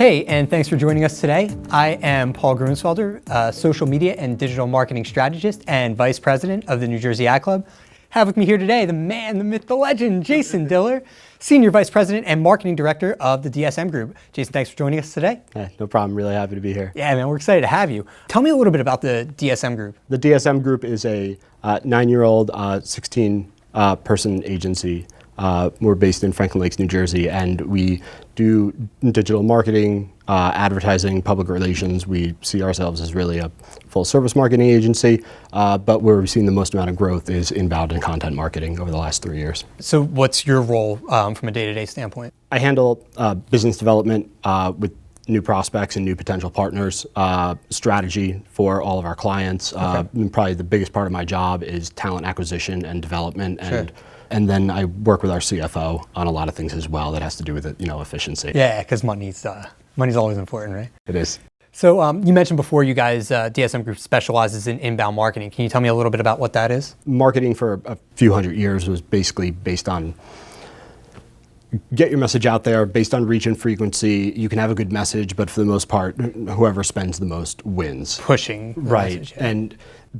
Hey, and thanks for joining us today. I am Paul Gruensfelder, a social media and digital marketing strategist and vice president of the New Jersey Ad Club. Have with me here today the man, the myth, the legend, Jason Diller, senior vice president and marketing director of the DSM Group. Jason, thanks for joining us today. No problem. Really happy to be here. Yeah, man, we're excited to have you. Tell me a little bit about the DSM Group. The DSM Group is a 9-year-old, 16-person agency. We're based in Franklin Lakes, New Jersey, and we do digital marketing, advertising, public relations. We see ourselves as really a full-service marketing agency, but where we've seen the most amount of growth is inbound and content marketing over the last 3 years. So what's your role from a day-to-day standpoint? I handle business development with new prospects and new potential partners, strategy for all of our clients. And probably the biggest part of my job is talent acquisition and development. And then I work with our CFO on a lot of things as well that has to do with efficiency. Yeah, because money's always important, right? It is. So you mentioned before you guys, DSM Group specializes in inbound marketing. Can you tell me a little bit about what that is? Marketing for a few hundred years was basically based on get your message out there based on reach and frequency. You can have a good message, but for the most part, whoever spends the most wins. Pushing the message, yeah. And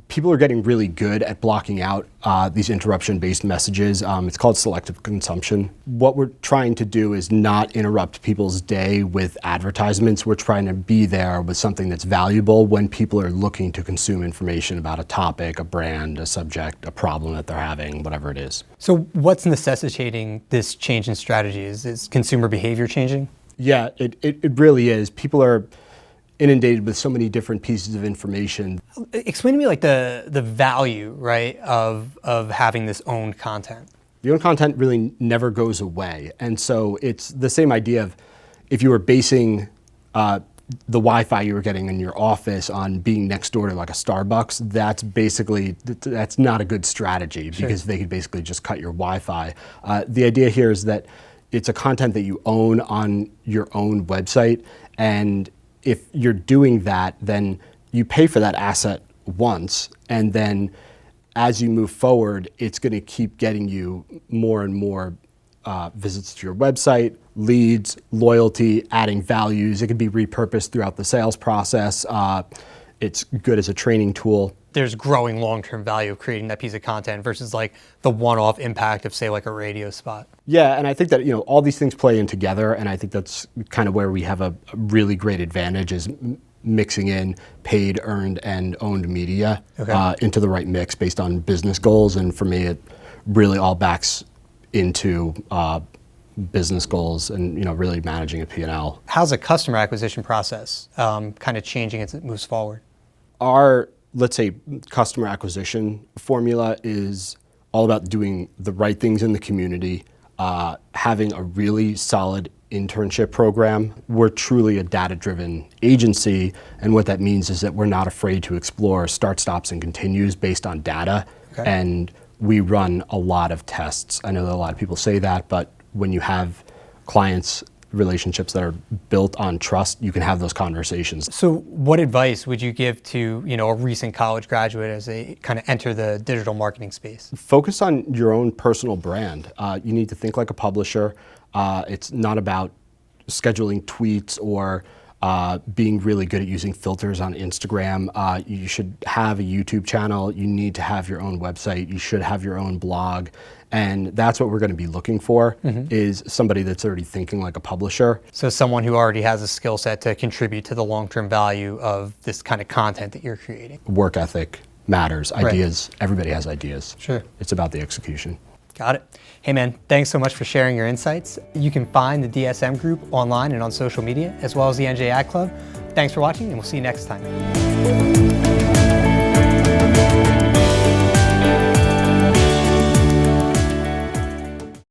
people are getting really good at blocking out these interruption-based messages. It's called selective consumption. What we're trying to do is not interrupt people's day with advertisements. We're trying to be there with something that's valuable when people are looking to consume information about a topic, a brand, a subject, a problem that they're having, whatever it is. So what's necessitating this change in strategy? Is consumer behavior changing? Yeah, it really is. People are inundated with so many different pieces of information. Explain to me like the value, right, of having this owned content. The owned content really never goes away. And so it's the same idea of if you were basing the Wi-Fi you were getting in your office on being next door to like a Starbucks, that's not a good strategy because they could basically just cut your Wi-Fi. The idea here is that it's a content that you own on your own website, and if you're doing that, then you pay for that asset once, and then as you move forward, it's going to keep getting you more and more visits to your website, leads, loyalty, adding values. It can be repurposed throughout the sales process. It's good as a training tool. There's growing long-term value of creating that piece of content versus like the one-off impact of, say, like a radio spot. Yeah, and I think that all these things play in together, and I think that's kind of where we have a really great advantage is mixing in paid, earned, and owned media into the right mix based on business goals. And for me, it really all backs into business goals and really managing a P&L. How's the customer acquisition process kind of changing as it moves forward? Our, let's say, customer acquisition formula is all about doing the right things in the community, having a really solid internship program. We're truly a data-driven agency, and what that means is that we're not afraid to explore start, stops, and continues based on data, and we run a lot of tests. I know that a lot of people say that, but when you have clients, relationships that are built on trust, you can have those conversations. So what advice would you give to a recent college graduate as they kind of enter the digital marketing space? Focus on your own personal brand. You need to think like a publisher. It's not about scheduling tweets or being really good at using filters on Instagram. You should have a YouTube channel. You need to have your own website. You should have your own blog. And that's what we're going to be looking for is somebody that's already thinking like a publisher. So someone who already has a skill set to contribute to the long-term value of this kind of content that you're creating. Work ethic matters. Ideas, everybody has ideas. Sure. It's about the execution. Got it. Hey man, thanks so much for sharing your insights. You can find the DSM Group online and on social media, as well as the NJ Ad Club. Thanks for watching, and we'll see you next time.